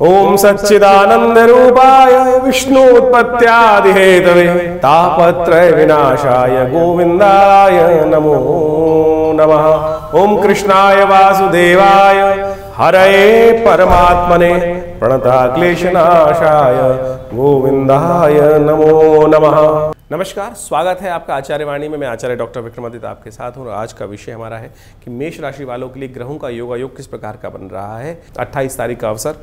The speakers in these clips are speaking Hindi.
ओम सच्चिदानंद रूपाय विष्णुत्पत्त्यादि हेतवे तापत्रय विनाशाय गोविंदाय नमो नमः। ओम कृष्णाय वासुदेवाय हरये परमात्मने प्रणता क्लेशनाशाय गोविंदाय नमो नमः। नमस्कार, स्वागत है आपका आचार्यवाणी में। मैं आचार्य डॉक्टर विक्रमादित्य आपके साथ हूँ और आज का विषय हमारा है कि मेष राशि वालों के लिए ग्रहों का योगायोग किस प्रकार का बन रहा है। 28 तारीख का अवसर,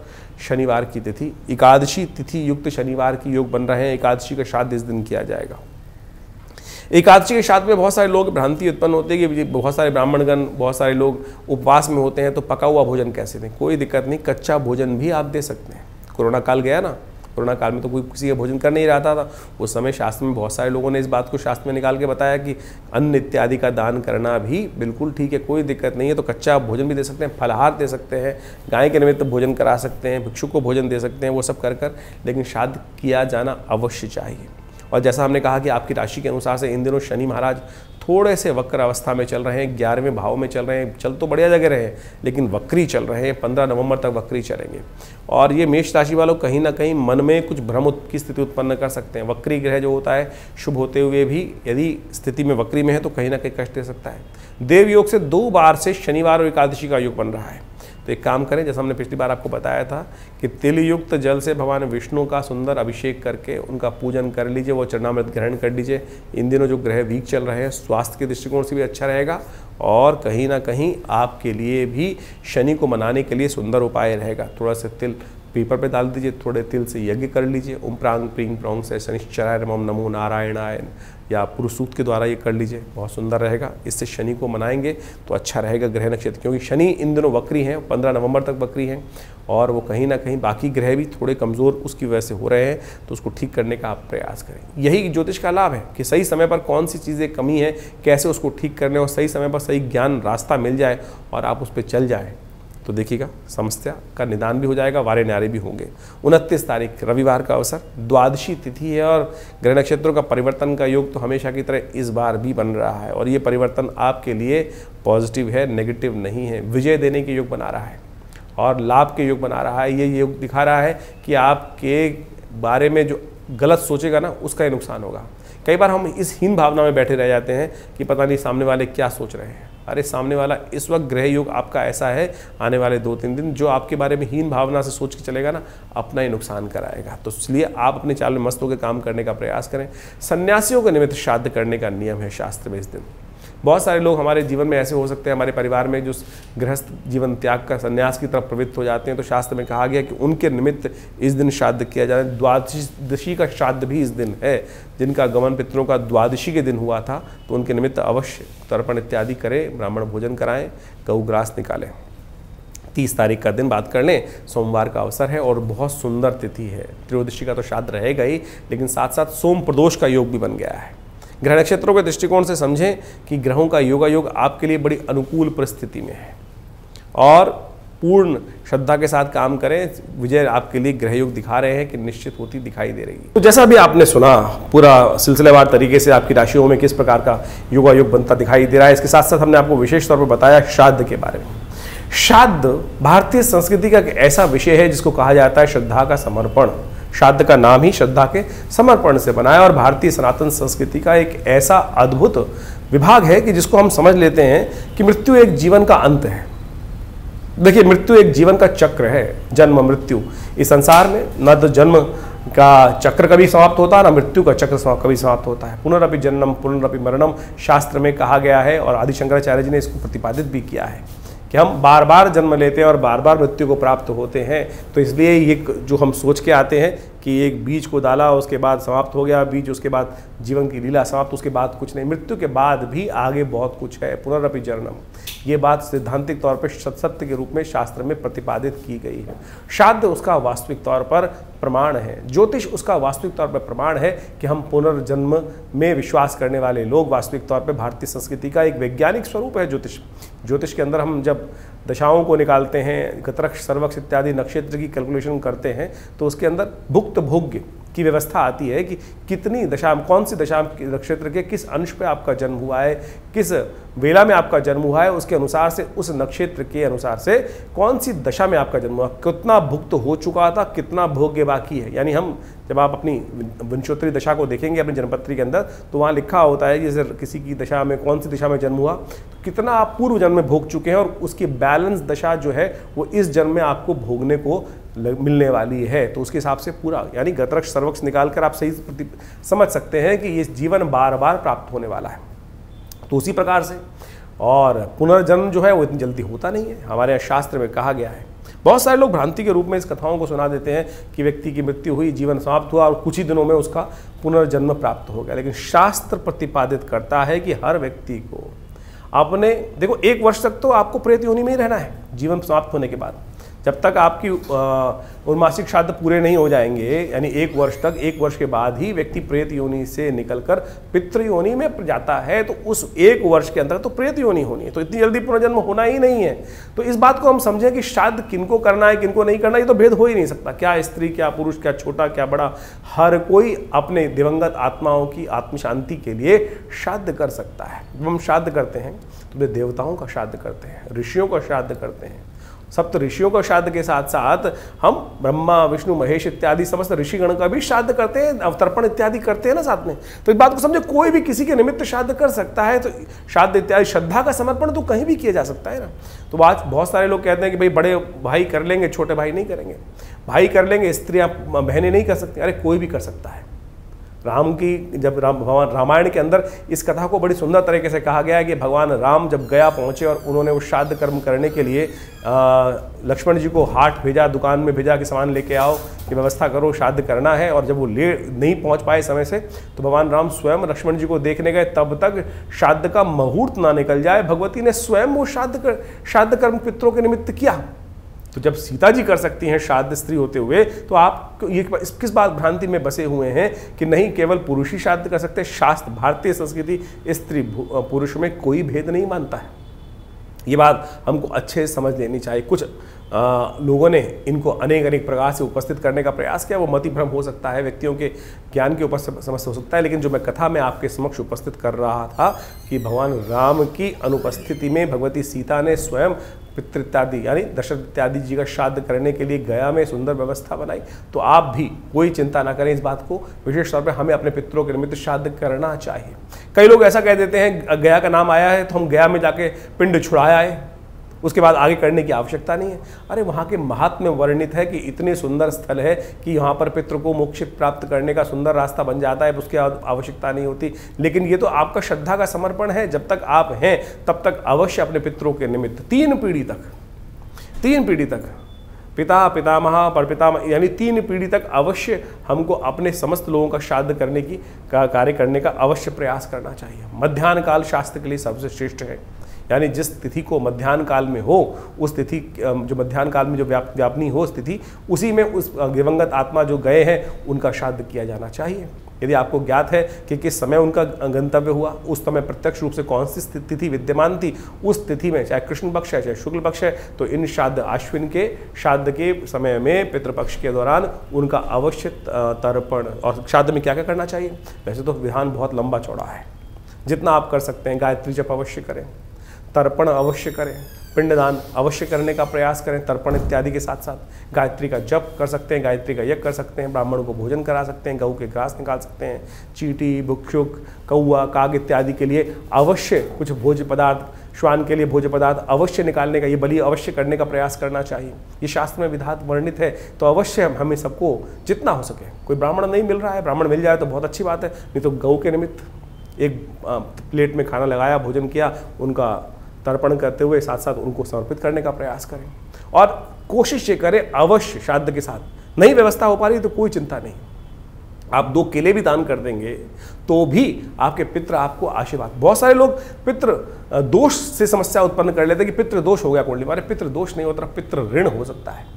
शनिवार की तिथि, एकादशी तिथि युक्त शनिवार की योग बन रहे हैं। एकादशी का श्राद्ध इस दिन किया जाएगा। एकादशी के श्राद्ध में बहुत सारे लोग भ्रांति उत्पन्न होती है कि बहुत सारे ब्राह्मणगण, बहुत सारे लोग उपवास में होते हैं तो पका हुआ भोजन कैसे दें। कोई दिक्कत नहीं, कच्चा भोजन भी आप दे सकते हैं। कोरोना काल गया ना, कोरोना काल में तो कोई किसी का भोजन कर नहीं रहा था। उस समय शास्त्र में बहुत सारे लोगों ने इस बात को शास्त्र में निकाल के बताया कि अन्न इत्यादि का दान करना भी बिल्कुल ठीक है, कोई दिक्कत नहीं है। तो कच्चा भोजन भी दे सकते हैं, फलाहार दे सकते हैं, गाय के निमित्त भोजन करा सकते हैं, भिक्षु को भोजन दे सकते हैं, वो सब कर लेकिन श्राद्ध किया जाना अवश्य चाहिए। और जैसा हमने कहा कि आपकी राशि के अनुसार से इन दिनों शनि महाराज थोड़े से वक्र अवस्था में चल रहे हैं, 11वें भाव में चल रहे हैं। चल तो बढ़िया जगह रहे हैं लेकिन वक्री चल रहे हैं। 15 नवंबर तक वक्री चलेंगे और ये मेष राशि वालों कहीं ना कहीं मन में कुछ भ्रम की स्थिति उत्पन्न कर सकते हैं। वक्री ग्रह जो होता है शुभ होते हुए भी यदि स्थिति में वक्री में है तो कहीं ना कहीं कष्ट दे सकता है। देव योग से 2 बार से शनिवार और एकादशी का योग बन रहा है। तो एक काम करें, जैसा हमने पिछली बार आपको बताया था कि तिल युक्त जल से भगवान विष्णु का सुंदर अभिषेक करके उनका पूजन कर लीजिए, वो चरणामृत ग्रहण कर लीजिए। इन दिनों जो ग्रह वीक चल रहे हैं, स्वास्थ्य के दृष्टिकोण से भी अच्छा रहेगा और कहीं ना कहीं आपके लिए भी शनि को मनाने के लिए सुंदर उपाय रहेगा। थोड़ा सा तिल पेपर पे डाल दीजिए, थोड़े तिल से यज्ञ कर लीजिए। ओम प्रांग प्रींग प्रोंग से शनिश्चराय नमः नमो नारायणाय या पुरुष सूक्त के द्वारा ये कर लीजिए, बहुत सुंदर रहेगा। इससे शनि को मनाएंगे तो अच्छा रहेगा ग्रह नक्षत्र, क्योंकि शनि इन दिनों वक्री हैं, 15 नवंबर तक वक्री हैं और वो कहीं ना कहीं बाकी ग्रह भी थोड़े कमज़ोर उसकी वजह से हो रहे हैं। तो उसको ठीक करने का आप प्रयास करें। यही ज्योतिष का लाभ है कि सही समय पर कौन सी चीज़ें कमी है, कैसे उसको ठीक करने और सही समय पर सही ज्ञान रास्ता मिल जाए और आप उस पर चल जाएँ तो देखिएगा समस्या का निदान भी हो जाएगा, वारे न्यारे भी होंगे। 29 तारीख रविवार का अवसर, द्वादशी तिथि है और ग्रह नक्षत्रों का परिवर्तन का योग तो हमेशा की तरह इस बार भी बन रहा है और ये परिवर्तन आपके लिए पॉजिटिव है, नेगेटिव नहीं है। विजय देने के योग बना रहा है और लाभ के योग बना रहा है। ये योग दिखा रहा है कि आपके बारे में जो गलत सोचेगा ना उसका ही नुकसान होगा। कई बार हम इस हीन भावना में बैठे रह जाते हैं कि पता नहीं सामने वाले क्या सोच रहे हैं। अरे सामने वाला इस वक्त ग्रह योग आपका ऐसा है, आने वाले 2-3 दिन जो आपके बारे में हीन भावना से सोच के चलेगा ना, अपना ही नुकसान कराएगा। तो इसलिए आप अपने चाल में मस्त होकर काम करने का प्रयास करें। सन्यासियों के निमित्त श्राद्ध करने का नियम है शास्त्र में इस दिन। बहुत सारे लोग हमारे जीवन में ऐसे हो सकते हैं, हमारे परिवार में जो गृहस्थ जीवन त्याग का संन्यास की तरफ प्रवृत्त हो जाते हैं, तो शास्त्र में कहा गया कि उनके निमित्त इस दिन श्राद्ध किया जाए। द्वादशी का श्राद्ध भी इस दिन है। जिनका गमन पितरों का द्वादशी के दिन हुआ था तो उनके निमित्त अवश्य तर्पण इत्यादि करें, ब्राह्मण भोजन कराएं, गौग्रास निकालें। 30 तारीख का दिन बात कर लें, सोमवार का अवसर है और बहुत सुंदर तिथि है। त्रयोदशी का तो श्राद्ध रहेगा ही, लेकिन साथ साथ सोम प्रदोष का योग भी बन गया है। ग्रह नक्षत्रों के दृष्टिकोण से समझें कि ग्रहों का योगायोग आपके लिए बड़ी अनुकूल परिस्थिति में है और पूर्ण श्रद्धा के साथ काम करें। विजय आपके लिए ग्रह योग दिखा रहे हैं कि निश्चित होती दिखाई दे रही है। तो जैसा भी आपने सुना, पूरा सिलसिलेवार तरीके से आपकी राशियों में किस प्रकार का योगायोग बनता दिखाई दे रहा है। इसके साथ साथ हमने आपको विशेष तौर पर बताया श्राद्ध के बारे में। श्राद्ध भारतीय संस्कृति का एक ऐसा विषय है जिसको कहा जाता है श्रद्धा का समर्पण। श्राद्ध का नाम ही श्रद्धा के समर्पण से बना है और भारतीय सनातन संस्कृति का एक ऐसा अद्भुत विभाग है कि जिसको हम समझ लेते हैं कि मृत्यु एक जीवन का अंत है। देखिए, मृत्यु एक जीवन का चक्र है, जन्म मृत्यु। इस संसार में न तो जन्म का चक्र कभी समाप्त होता है, ना मृत्यु का चक्र कभी समाप्त होता है। पुनरअपि जन्मम पुनरअपि मरणम शास्त्र में कहा गया है और आदि शंकराचार्य जी ने इसको प्रतिपादित भी किया है कि हम बार बार जन्म लेते हैं और बार बार मृत्यु को प्राप्त होते हैं। तो इसलिए ये जो हम सोच के आते हैं कि एक बीज को डाला, उसके बाद समाप्त हो गया बीज, उसके बाद जीवन की लीला समाप्त, उसके बाद कुछ नहीं, मृत्यु के बाद भी आगे बहुत कुछ है। पुनरअपि जन्मम, ये बात सैद्धांतिक तौर पर सत्य के रूप में शास्त्र में प्रतिपादित की गई है। श्राद्ध उसका वास्तविक तौर पर प्रमाण है, ज्योतिष उसका वास्तविक तौर पर प्रमाण है कि हम पुनर्जन्म में विश्वास करने वाले लोग वास्तविक तौर पर भारतीय संस्कृति का एक वैज्ञानिक स्वरूप है ज्योतिष। ज्योतिष के अंदर हम जब दशाओं को निकालते हैं, गतरक्ष सर्वक्ष इत्यादि नक्षत्र की कैलकुलेशन करते हैं, तो उसके अंदर भुक्त भोग्य की व्यवस्था आती है कि कितनी दशा, कौन सी दशा नक्षत्र के किस अंश पे आपका जन्म हुआ है, किस वेला में आपका जन्म हुआ है, उसके अनुसार से उस नक्षत्र के अनुसार से कौन सी दशा में आपका जन्म हुआ, कितना भुक्त हो चुका था, कितना भोग्य बाकी है। यानी हम जब आप अपनी विंशोत्तरी दशा को देखेंगे अपनी जन्मपत्री के अंदर, तो वहाँ लिखा होता है जैसे किसी की दशा में कौन सी दशा में जन्म हुआ, तो कितना आप पूर्व जन्म में भोग चुके हैं और उसकी बैलेंस दशा जो है वो इस जन्म में आपको भोगने को मिलने वाली है। तो उसके हिसाब से पूरा यानी गतरक्ष सर्वक्ष निकाल कर आप सही समझ सकते हैं कि ये जीवन बार बार प्राप्त होने वाला है। तो उसी प्रकार से और पुनर्जन्म जो है वो इतनी जल्दी होता नहीं है, हमारे यहाँ शास्त्र में कहा गया है। बहुत सारे लोग भ्रांति के रूप में इस कथाओं को सुना देते हैं कि व्यक्ति की मृत्यु हुई, जीवन समाप्त हुआ और कुछ ही दिनों में उसका पुनर्जन्म प्राप्त हो गया। लेकिन शास्त्र प्रतिपादित करता है कि हर व्यक्ति को अपने, देखो 1 वर्ष तक तो आपको प्रेत योनि में ही रहना है जीवन समाप्त होने के बाद। जब तक आपकी उन्मासिक श्राद्ध पूरे नहीं हो जाएंगे, यानी 1 वर्ष तक, 1 वर्ष के बाद ही व्यक्ति प्रेत योनि से निकलकर पितृ योनि में जाता है। तो उस 1 वर्ष के अंदर तो प्रेत योनि होनी है, तो इतनी जल्दी पुनर्जन्म होना ही नहीं है। तो इस बात को हम समझें कि श्राद्ध किनको करना है किनको नहीं करना, ये तो भेद हो ही नहीं सकता। क्या स्त्री, क्या पुरुष, क्या छोटा, क्या बड़ा, हर कोई अपने दिवंगत आत्माओं की आत्म शांति के लिए श्राद्ध कर सकता है। जब हम श्राद्ध करते हैं तो वे देवताओं का श्राद्ध करते हैं, ऋषियों का श्राद्ध करते हैं। सप्त ऋषियों का श्राद्ध के साथ साथ हम ब्रह्मा, विष्णु, महेश इत्यादि समस्त ऋषिगण का भी श्राद्ध करते हैं, अवतर्पण इत्यादि करते हैं ना साथ में। तो इस बात को समझे, कोई भी किसी के निमित्त श्राद्ध कर सकता है। तो श्राद्ध इत्यादि श्रद्धा का समर्पण तो कहीं भी किया जा सकता है ना। तो आज बहुत सारे लोग कहते हैं कि भाई बड़े भाई कर लेंगे, छोटे भाई नहीं करेंगे, भाई कर लेंगे, स्त्रियां बहनें नहीं कर सकती। अरे कोई भी कर सकता है। राम की जब भगवान रामायण के अंदर इस कथा को बड़ी सुंदर तरीके से कहा गया है कि भगवान राम जब गया पहुँचे और उन्होंने वो श्राद्ध कर्म करने के लिए लक्ष्मण जी को हाट भेजा, दुकान में भेजा कि सामान लेके आओ, कि व्यवस्था करो, श्राद्ध करना है। और जब वो नहीं पहुँच पाए समय से, तो भगवान राम स्वयं लक्ष्मण जी को देखने गए। तब तक श्राद्ध का मुहूर्त ना निकल जाए, भगवती ने स्वयं वो श्राद्ध कर्म पितरों के निमित्त किया। तो जब सीता जी कर सकती हैं श्राद्ध स्त्री होते हुए, तो आप ये किस बात भ्रांति में बसे हुए हैं कि नहीं केवल पुरुष ही श्राद्ध कर सकते हैं। शास्त्र, भारतीय संस्कृति स्त्री पुरुष में कोई भेद नहीं मानता है। ये बात हमको अच्छे से समझ लेनी चाहिए। कुछ लोगों ने इनको अनेक प्रकार से उपस्थित करने का प्रयास किया, वो मति भ्रम हो सकता है, व्यक्तियों के ज्ञान के ऊपर समस्या हो सकता है। लेकिन जो मैं कथा में आपके समक्ष उपस्थित कर रहा था कि भगवान राम की अनुपस्थिति में भगवती सीता ने स्वयं पितृ इत्यादि यानी दशरथ इत्यादि जी का श्राद्ध करने के लिए गया में सुंदर व्यवस्था बनाई। तो आप भी कोई चिंता ना करें इस बात को, विशेष तौर पे हमें अपने पितरों के निमित्त श्राद्ध करना चाहिए। कई लोग ऐसा कह देते हैं गया का नाम आया है तो हम गया में जाके पिंड छुड़ाया है, उसके बाद आगे करने की आवश्यकता नहीं है। अरे वहाँ के महात्म्य वर्णित है कि इतने सुंदर स्थल है कि यहाँ पर पितृ को मोक्ष प्राप्त करने का सुंदर रास्ता बन जाता है, उसकी आवश्यकता नहीं होती। लेकिन ये तो आपका श्रद्धा का समर्पण है। जब तक आप हैं तब तक अवश्य अपने पितरों के निमित्त 3 पीढ़ी तक पिता, पितामह, परपितामह यानी 3 पीढ़ी तक अवश्य हमको अपने समस्त लोगों का श्राद्ध करने की कार्य करने का अवश्य प्रयास करना चाहिए। मध्याह्न काल शास्त्र के लिए सबसे श्रेष्ठ है। यानी जिस तिथि को मध्याह्न काल में हो, उस तिथि जो मध्याह्न काल में जो व्यापनी हो उस तिथि, उसी में उस दिवंगत आत्मा जो गए हैं उनका श्राद्ध किया जाना चाहिए। यदि आपको ज्ञात है कि किस समय उनका गंतव्य हुआ, उस समय प्रत्यक्ष रूप से कौन सी तिथि विद्यमान थी, उस तिथि में चाहे कृष्ण पक्ष है चाहे शुक्ल पक्ष है, तो इन श्राद्ध आश्विन के श्राद्ध के समय में पितृपक्ष के दौरान उनका अवश्य तर्पण। और श्राद्ध में क्या क्या करना चाहिए, वैसे तो विधान बहुत लंबा चौड़ा है, जितना आप कर सकते हैं। गायत्री जप अवश्य करें, तर्पण अवश्य करें, पिंडदान अवश्य करने का प्रयास करें। तर्पण इत्यादि के साथ साथ गायत्री का जप कर सकते हैं, गायत्री का यज्ञ कर सकते हैं, ब्राह्मणों को भोजन करा सकते हैं, गऊ के घास निकाल सकते हैं, चींटी, भिक्षुक, कौआ, काग इत्यादि के लिए अवश्य कुछ भोज्य पदार्थ, श्वान के लिए भोज्य पदार्थ अवश्य निकालने का, ये बलि अवश्य करने का प्रयास करना चाहिए। ये शास्त्र में विधात वर्णित है। तो अवश्य हमें सबको जितना हो सके, कोई ब्राह्मण नहीं मिल रहा है, ब्राह्मण मिल जाए तो बहुत अच्छी बात है, नहीं तो गऊ के निमित्त एक प्लेट में खाना लगाया, भोजन किया, उनका तर्पण करते हुए साथ साथ उनको समर्पित करने का प्रयास करें। और कोशिश ये करें अवश्य श्राद्ध के साथ। नहीं व्यवस्था हो पा रही तो कोई चिंता नहीं, आप 2 केले भी दान कर देंगे तो भी आपके पितृ आपको आशीर्वाद। बहुत सारे लोग पितृ दोष से समस्या उत्पन्न कर लेते हैं कि पितृ दोष हो गया कुंडली में। अरे पितृ दोष नहीं होता, पितृ ऋण हो सकता है।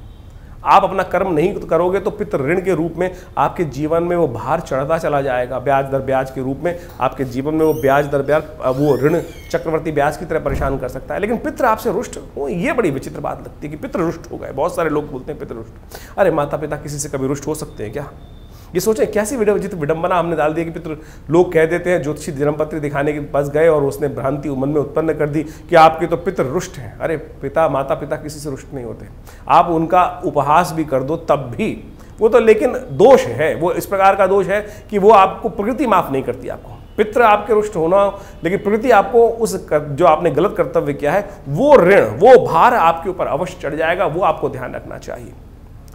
आप अपना कर्म नहीं करोगे तो पितृ ऋण के रूप में आपके जीवन में वो भार चढ़ता चला जाएगा, ब्याज दर ब्याज के रूप में आपके जीवन में वो ब्याज दर ब्याज, वो ऋण चक्रवर्ती ब्याज की तरह परेशान कर सकता है। लेकिन पितृ आपसे रुष्ट हो, ये बड़ी विचित्र बात लगती है कि पितृ रुष्ट हो गए। बहुत सारे लोग बोलते हैं पितृ रुष्ट। अरे माता पिता किसी से कभी रुष्ट हो सकते हैं क्या? ये सोचें कैसी विडंबना हमने डाल दी कि पितृ, लोग कह देते हैं ज्योतिषी जन्मपत्री दिखाने के पास गए और उसने भ्रांति मन में उत्पन्न कर दी कि आपके तो पितृ रुष्ट हैं। अरे पिता माता पिता किसी से रुष्ट नहीं होते, आप उनका उपहास भी कर दो तब भी वो तो, लेकिन दोष है वो इस प्रकार का दोष है कि वो आपको प्रकृति माफ नहीं करती। आपको पितृ आपके रुष्ट होना, लेकिन प्रकृति आपको उस जो आपने गलत कर्तव्य किया है वो ऋण, वो भार आपके ऊपर अवश्य चढ़ जाएगा, वो आपको ध्यान रखना चाहिए।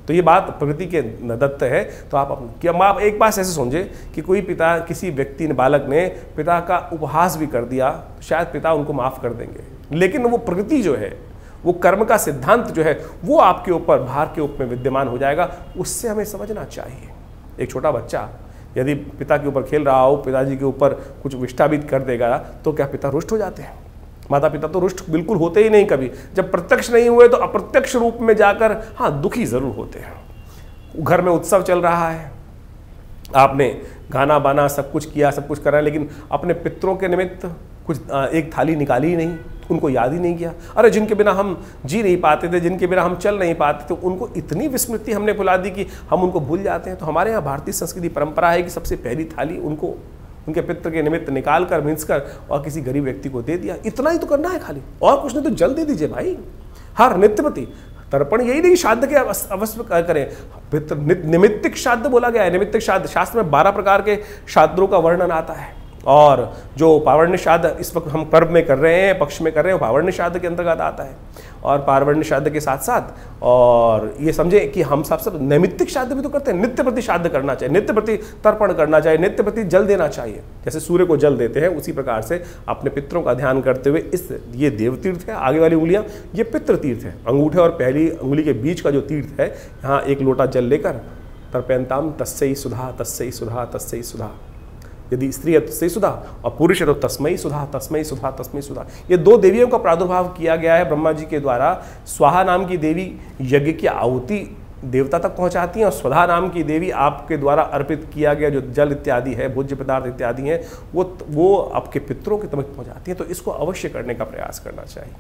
तो ये बात प्रकृति के दत्त है। तो आप एक बात ऐसे समझे कि कोई पिता, किसी व्यक्ति ने, बालक ने पिता का उपहास भी कर दिया, शायद पिता उनको माफ कर देंगे, लेकिन वो प्रकृति जो है, वो कर्म का सिद्धांत जो है, वो आपके ऊपर भार के रूप में विद्यमान हो जाएगा। उससे हमें समझना चाहिए। एक छोटा बच्चा यदि पिता के ऊपर खेल रहा हो, पिताजी के ऊपर कुछ विष्टाबित कर देगा, तो क्या पिता रुष्ट हो जाते हैं? माता पिता तो रुष्ट बिल्कुल होते ही नहीं कभी। जब प्रत्यक्ष नहीं हुए तो अप्रत्यक्ष रूप में जाकर हाँ दुखी जरूर होते हैं। घर में उत्सव चल रहा है, आपने गाना बाना सब कुछ किया, सब कुछ करा, लेकिन अपने पितरों के निमित्त कुछ एक थाली निकाली ही नहीं, उनको याद ही नहीं किया। अरे जिनके बिना हम जी नहीं पाते थे, जिनके बिना हम चल नहीं पाते थे, उनको इतनी विस्मृति हमने भुला दी कि हम उनको भूल जाते हैं। तो हमारे यहाँ भारतीय संस्कृति परंपरा है कि सबसे पहली थाली उनको उनके पितृ के निमित्त निकाल कर, मिंस कर और किसी गरीब व्यक्ति को दे दिया। इतना ही तो करना है खाली, और कुछ नहीं तो जल दे दीजिए भाई। हर नित्यपति तर्पण, यही नहीं श्राद्ध के अवश्य करें। पितृ निमित्तिक श्राद्ध बोला गया है। निमित्तिक श्राद्ध, शास्त्र में 12 प्रकार के श्राद्धों का वर्णन आता है, और जो पावर्ण्य श्राद्ध इस वक्त हम पर्व में कर रहे हैं, पक्ष में कर रहे हैं, पावर्ण्य श्राद्ध के अंतर्गत आता है। और पावर्ण्य श्राद्ध के साथ साथ और ये समझे कि हम सब नैमित्तिक श्राद्ध भी तो करते हैं। नित्य प्रति श्राद्ध करना चाहिए, नित्य प्रति तर्पण करना चाहिए, नित्य प्रति जल देना चाहिए। जैसे सूर्य को जल देते हैं, उसी प्रकार से अपने पितरों का ध्यान करते हुए ये देव तीर्थ है, आगे वाली उंगलियां ये पितृ तीर्थ है। अंगूठे और पहली उंगली के बीच का जो तीर्थ है, यहाँ एक लोटा जल लेकर तर्पयन्ताम तस्यै सुधा तस्यै सुधा तस्यै सुधा। यदि स्त्री है तो तस्मै सुधा और पुरुष है तो तस्मै सुधा तस्मै सुधा तस्मै सुधा। ये 2 देवियों का प्रादुर्भाव किया गया है ब्रह्मा जी के द्वारा। स्वाहा नाम की देवी यज्ञ की आहुति देवता तक पहुंचाती हैं, और स्वधा नाम की देवी आपके द्वारा अर्पित किया गया जो जल इत्यादि है, भोज्य पदार्थ इत्यादि हैं, वो आपके पितरों के तक पहुंचाती हैं। तो इसको अवश्य करने का प्रयास करना चाहिए।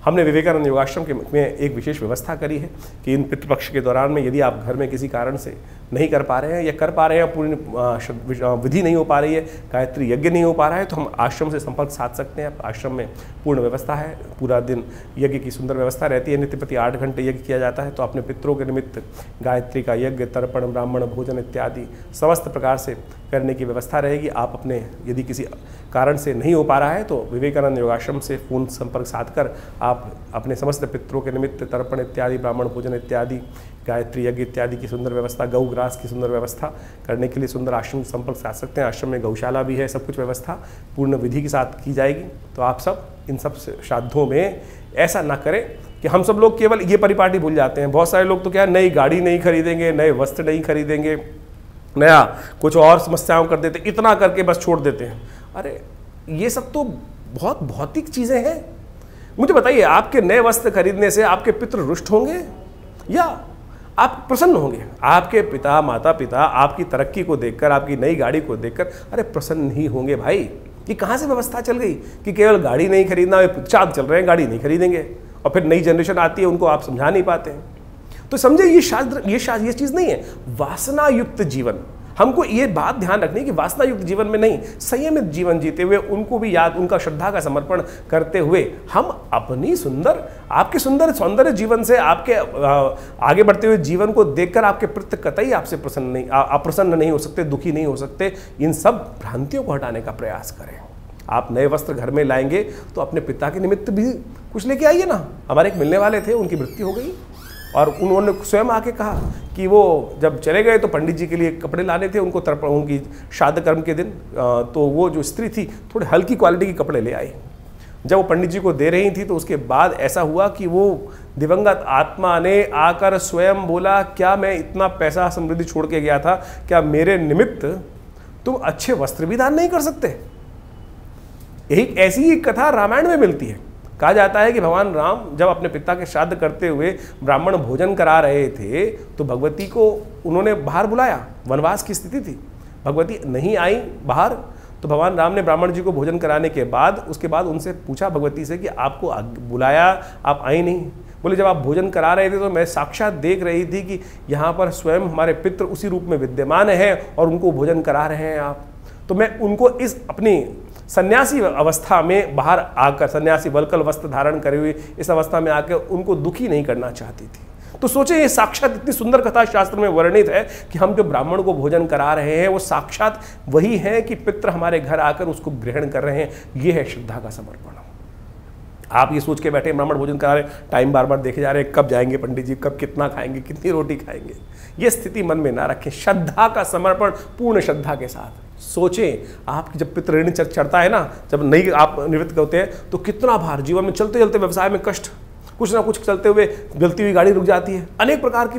हमने विवेकानंद योगाश्रम के में एक विशेष व्यवस्था करी है कि इन पितृपक्ष के दौरान में यदि आप घर में किसी कारण से नहीं कर पा रहे हैं या कर पा रहे हैं, पूर्ण विधि नहीं हो पा रही है, गायत्री यज्ञ नहीं हो पा रहा है, तो हम आश्रम से संपर्क साध सकते हैं। आश्रम में पूर्ण व्यवस्था है, पूरा दिन यज्ञ की सुंदर व्यवस्था रहती है। नित्य प्रति 8 घंटे यज्ञ किया जाता है। तो अपने पितरों के निमित्त गायत्री का यज्ञ, तर्पण, ब्राह्मण भोजन इत्यादि समस्त प्रकार से करने की व्यवस्था रहेगी। आप अपने यदि किसी कारण से नहीं हो पा रहा है तो विवेकानंद योगाश्रम से फोन संपर्क साधकर आप अपने समस्त पितरों के निमित्त तर्पण इत्यादि, ब्राह्मण भोजन इत्यादि, गायत्री यज्ञ इत्यादि की सुंदर व्यवस्था, गौ ग्रास की सुंदर व्यवस्था करने के लिए सुंदर आश्रम संपर्क साध सकते हैं। आश्रम में गौशाला भी है, सब कुछ व्यवस्था पूर्ण विधि के साथ की जाएगी। तो आप सब इन सब श्राद्धों में ऐसा ना करें कि हम सब लोग केवल ये परिपाटी भूल जाते हैं। बहुत सारे लोग तो क्या नई गाड़ी नहीं खरीदेंगे, नए वस्त्र नहीं खरीदेंगे, नया कुछ और समस्याओं कर देते, इतना करके बस छोड़ देते हैं। अरे ये सब तो बहुत भौतिक चीज़ें हैं। मुझे बताइए, आपके नए वस्त्र खरीदने से आपके पितृ रुष्ट होंगे या आप प्रसन्न होंगे? आपके पिता माता पिता आपकी तरक्की को देखकर, आपकी नई गाड़ी को देखकर अरे प्रसन्न नहीं होंगे भाई। ये कहाँ से व्यवस्था चल गई कि केवल गाड़ी नहीं खरीदना, चाँद चल रहे हैं गाड़ी नहीं खरीदेंगे, और फिर नई जनरेशन आती है उनको आप समझा नहीं पाते हैं। तो समझे ये चीज़ नहीं है। वासना युक्त जीवन, हमको ये बात ध्यान रखनी कि वासना युक्त जीवन में नहीं, संयमित जीवन जीते हुए उनको भी याद, उनका श्रद्धा का समर्पण करते हुए हम अपनी सुंदर, आपके सुंदर सौंदर्य जीवन से, आपके आगे बढ़ते हुए जीवन को देखकर आपके प्रति कतई आपसे अप्रसन्न नहीं हो सकते, दुखी नहीं हो सकते। इन सब भ्रांतियों को हटाने का प्रयास करें। आप नए वस्त्र घर में लाएंगे तो अपने पिता के निमित्त भी कुछ लेके आइए ना। हमारे एक मिलने वाले थे, उनकी मृत्यु हो गई और उन्होंने स्वयं आके कहा कि वो जब चले गए तो पंडित जी के लिए कपड़े लाने थे उनको, उनकी श्राद्ध कर्म के दिन। तो वो जो स्त्री थी थोड़े हल्की क्वालिटी के कपड़े ले आई। जब वो पंडित जी को दे रही थी तो उसके बाद ऐसा हुआ कि वो दिवंगत आत्मा ने आकर स्वयं बोला, क्या मैं इतना पैसा समृद्धि छोड़ के गया था, क्या मेरे निमित्त तुम अच्छे वस्त्र भी दान नहीं कर सकते? यही ऐसी ही कथा रामायण में मिलती है। कहा जाता है कि भगवान राम जब अपने पिता के श्राद्ध करते हुए ब्राह्मण भोजन करा रहे थे तो भगवती को उन्होंने बाहर बुलाया। वनवास की स्थिति थी, भगवती नहीं आई बाहर, तो भगवान राम ने ब्राह्मण जी को भोजन कराने के बाद उसके बाद उनसे पूछा भगवती से कि आपको बुलाया, आप आई नहीं। बोले जब आप भोजन करा रहे थे तो मैं साक्षात देख रही थी कि यहाँ पर स्वयं हमारे पितृ उसी रूप में विद्यमान हैं और उनको भोजन करा रहे हैं आप। तो मैं उनको इस अपनी सन्यासी अवस्था में बाहर आकर, सन्यासी वल्कल वस्त्र धारण करे हुए इस अवस्था में आकर उनको दुखी नहीं करना चाहती थी। तो सोचे ये साक्षात इतनी सुंदर कथा शास्त्र में वर्णित है कि हम जो ब्राह्मण को भोजन करा रहे हैं वो साक्षात वही है कि पितृ हमारे घर आकर उसको ग्रहण कर रहे हैं। ये है श्रद्धा का समर्पण। आप ये सोच के बैठे ब्राह्मण भोजन करा रहे, टाइम बार बार देखे जा रहे हैं, कब जाएंगे पंडित जी, कब कितना खाएंगे, कितनी रोटी खाएंगे। ये स्थिति मन में ना रखें। श्रद्धा का समर्पण पूर्ण श्रद्धा के साथ सोचें। आपकी जब पितृ ऋण चढ़ता है ना, जब नहीं आप निवृत्त होते हैं तो कितना भार, जीवन में चलते चलते व्यवसाय में कष्ट, कुछ ना कुछ चलते हुए जलती हुई गाड़ी रुक जाती है, अनेक प्रकार की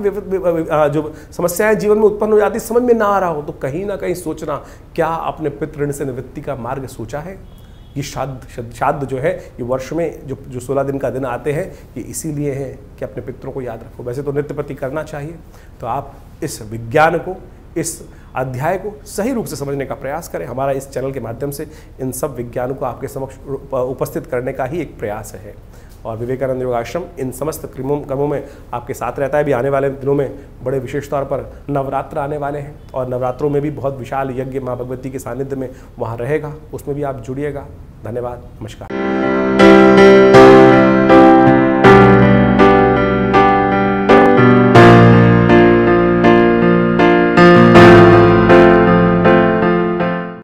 जो समस्याएं जीवन में उत्पन्न हो जाती है, समझ में ना आ रहा हो तो कहीं ना कहीं सोचना, क्या आपने पितृ ऋण से निवृत्ति का मार्ग सोचा है? ये श्राद्ध जो है ये वर्ष में जो 16 दिन का दिन आते हैं ये इसीलिए है कि अपने पितरों को याद रखो। वैसे तो नित्य प्रति करना चाहिए। तो आप इस विज्ञान को, इस अध्याय को सही रूप से समझने का प्रयास करें। हमारा इस चैनल के माध्यम से इन सब विज्ञानों को आपके समक्ष उपस्थित करने का ही एक प्रयास है। और विवेकानंद योग आश्रम इन समस्त क्रमों में आपके साथ रहता है। भी आने वाले दिनों में बड़े विशेष तौर पर नवरात्र आने वाले हैं और नवरात्रों में भी बहुत विशाल यज्ञ माँ भगवती के सानिध्य में वहाँ रहेगा, उसमें भी आप जुड़िएगा। धन्यवाद, नमस्कार।